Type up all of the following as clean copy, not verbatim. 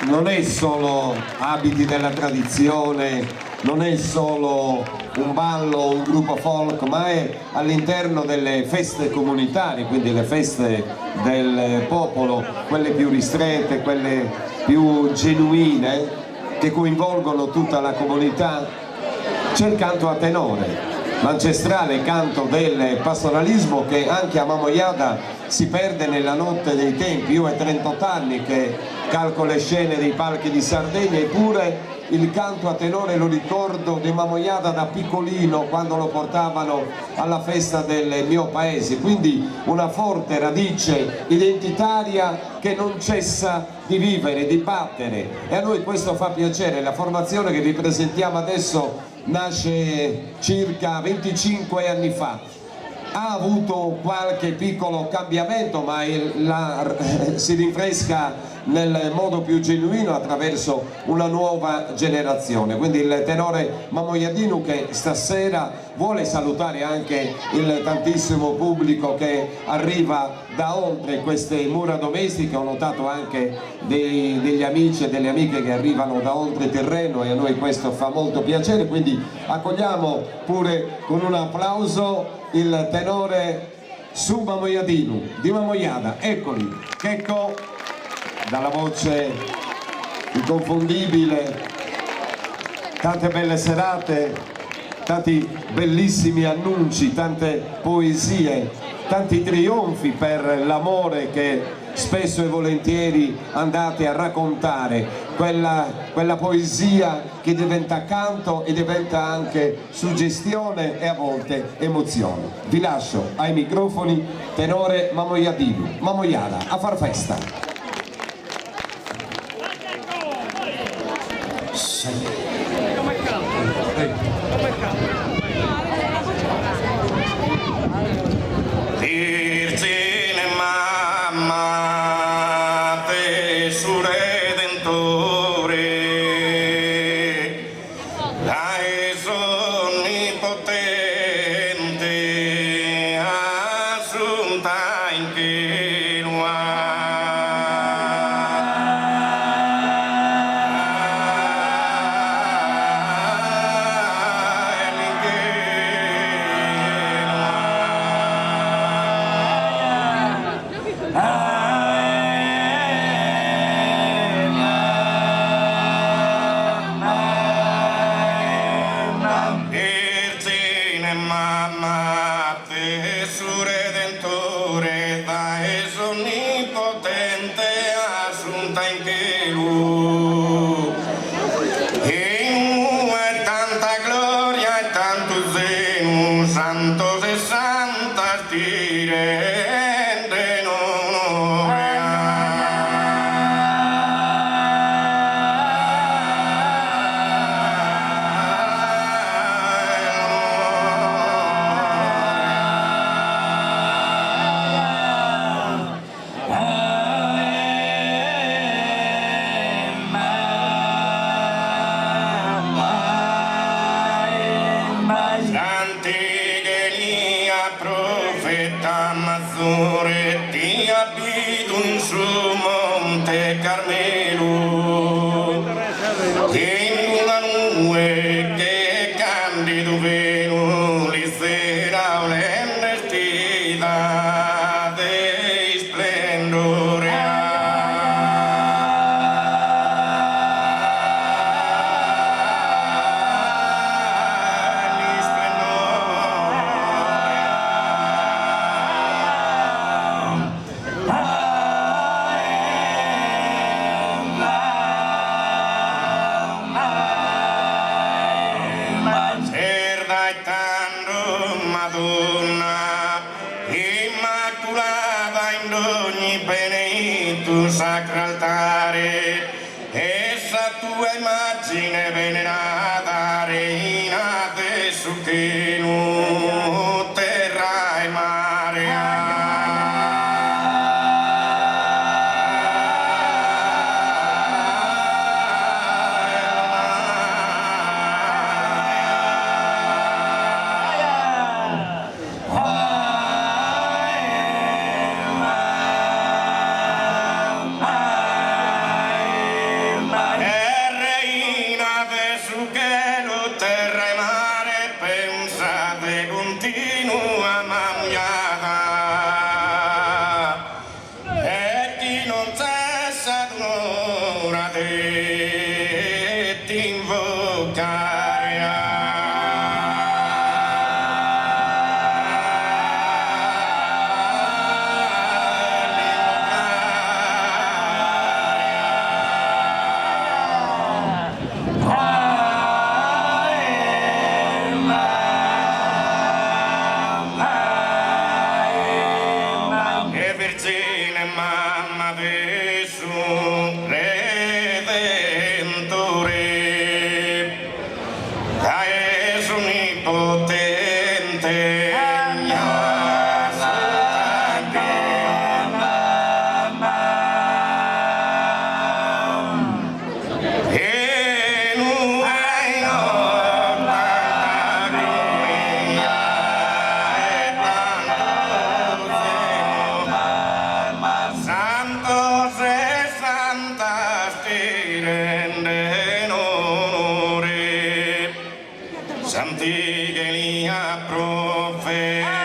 non è solo abiti della tradizione, non è solo un ballo, un gruppo folk, ma è all'interno delle feste comunitarie, quindi le feste del popolo, quelle più ristrette, quelle più genuine, che coinvolgono tutta la comunità. C'è il canto a tenore, l'ancestrale canto del pastoralismo che anche a Mamoiada si perde nella notte dei tempi. Io ho 38 anni che calco le scene dei palchi di Sardegna, eppure il canto a tenore lo ricordo di Mamoiada da piccolino, quando lo portavano alla festa del mio paese, quindi una forte radice identitaria che non cessa di vivere, di battere, e a noi questo fa piacere. La formazione che vi presentiamo adesso nasce circa 25 anni fa, ha avuto qualche piccolo cambiamento, ma si rinfresca nel modo più genuino attraverso una nuova generazione. Quindi il tenore Mamoiadino, che stasera vuole salutare anche il tantissimo pubblico che arriva da oltre queste mura domestiche. Ho notato anche degli amici e delle amiche che arrivano da oltre terreno, e a noi questo fa molto piacere, quindi accogliamo pure con un applauso il tenore Su Mamoiadino di Mamoiada. Eccoli, Checco, dalla voce inconfondibile, tante belle serate, tanti bellissimi annunci, tante poesie, tanti trionfi per l'amore che spesso e volentieri andate a raccontare, quella poesia che diventa canto e diventa anche suggestione e a volte emozione. Vi lascio ai microfoni tenore Mamoiadino, Mamoiada, a far festa. te ti invocare. Mamma Gesù Redentore, Gesù onnipotente, Santigelia profeta,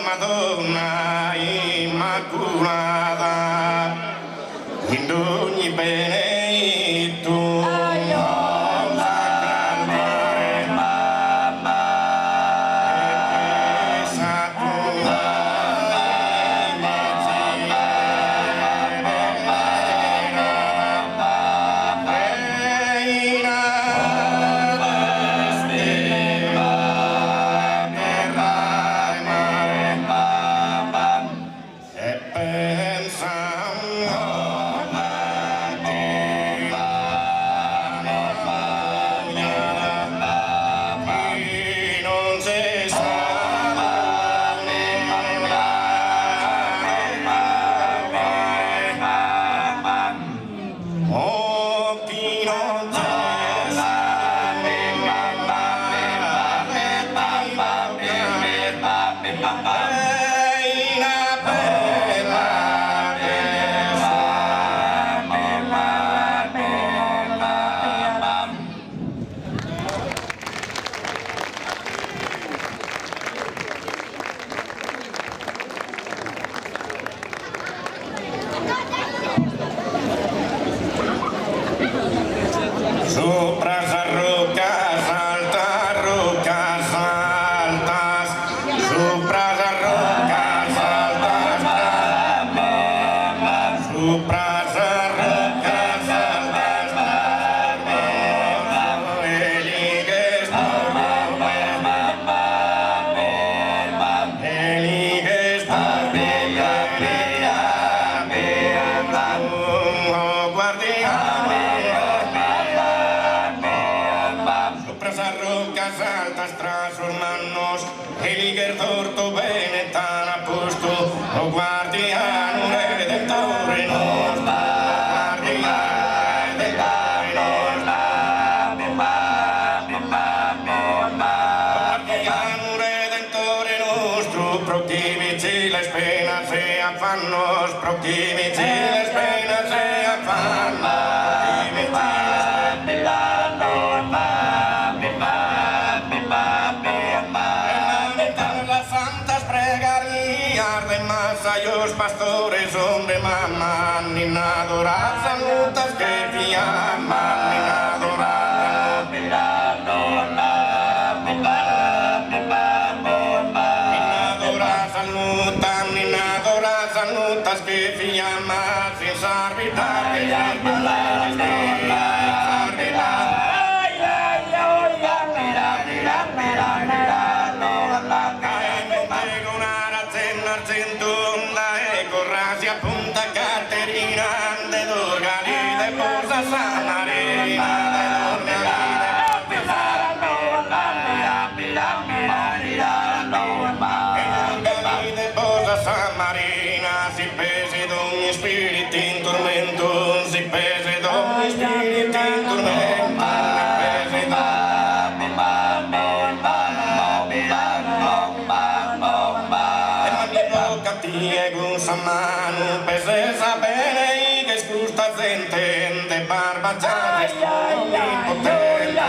Madonna Immacolata, in ogni benedetto. Sopra esa roca saltas, sopra esa roca saltas, sopra esa roca saltas, eliges altas trasformarnos, eliger torto benetan apposto, o guardiano redentore nostra, guardiano redentore nostro, prochimici les penas e afannos, prochimici les penas e afannos. Los pastores son de mamá, ni adorar salutas que te aman, ni adorar salutas que te aman, sin arbitrar que ya Punta Caterina de Dorgali. pese d'ogni spirito in tormento, pese e con sa mano pese sapere che scusta gente de barba già onnipotente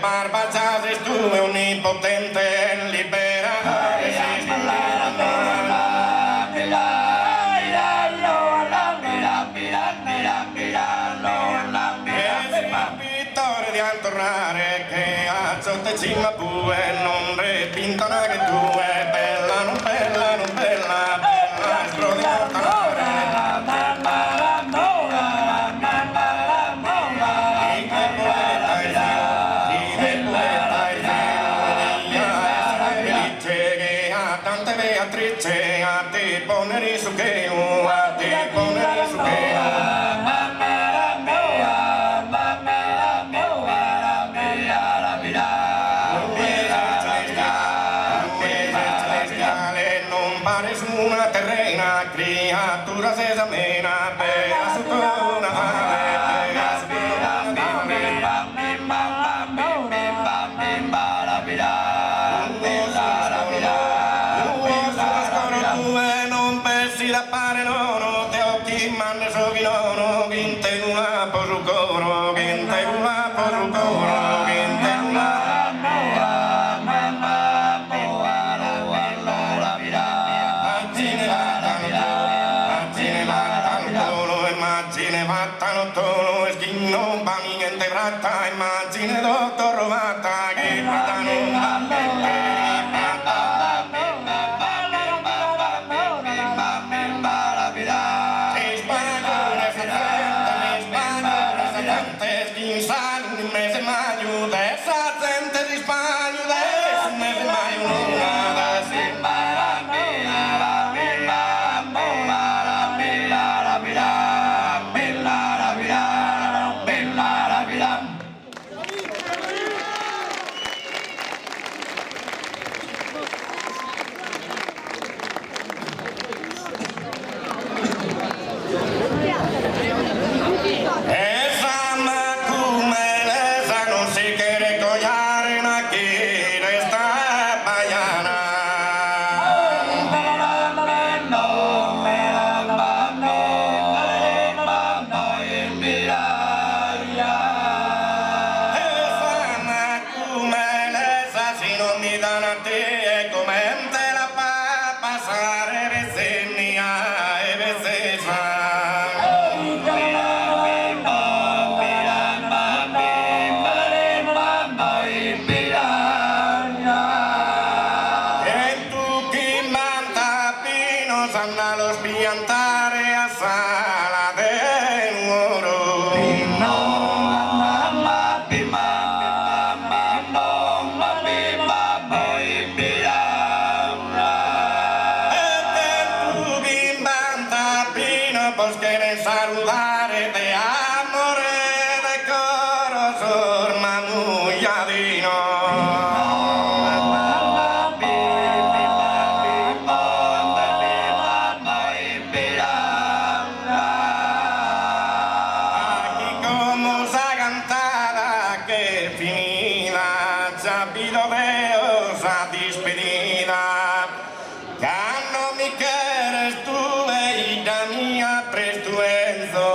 barba tu è onnipotente libera di tornare che a sotto cima pure non repintano che tu è bella non bella non bella bella esplodi tante Beatrice a te ponere su che a te ponere su che non pare su una terrena creatura sesamena bella sotto una mare bella sotto una mare non pensi da pare no te occhi manne so vino vinte una porucoro vinte una porucoro vinte una vattano tono e schino bami niente vratta immagine dottor rovata che guardano mese maio dessa gente di Spagna adesso mese maio e come te la fa passare Vesenia e Vesesa e tu chi manta pino sanna lo spiantare a sala del oro pues quieren saludare de amore de coro sur mamulladino aquí como esa cantada que finida ya pido veo esa despedida ya no me quieres tú mia prestuenzo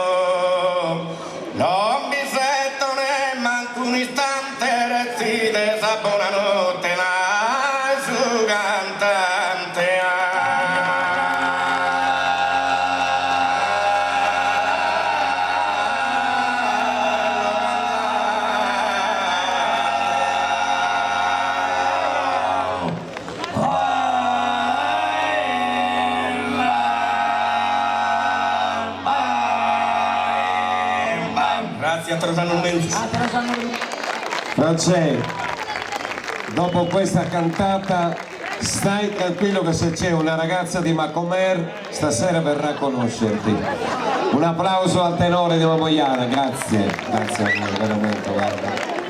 non mi sento ne manco un istante recide esa buonanotte la su cantante grazie a Trasano Menzi. Francesco, dopo questa cantata stai tranquillo che se c'è una ragazza di Macomer stasera verrà a conoscerti. Un applauso al tenore di Mamoiana, grazie a voi veramente, guarda.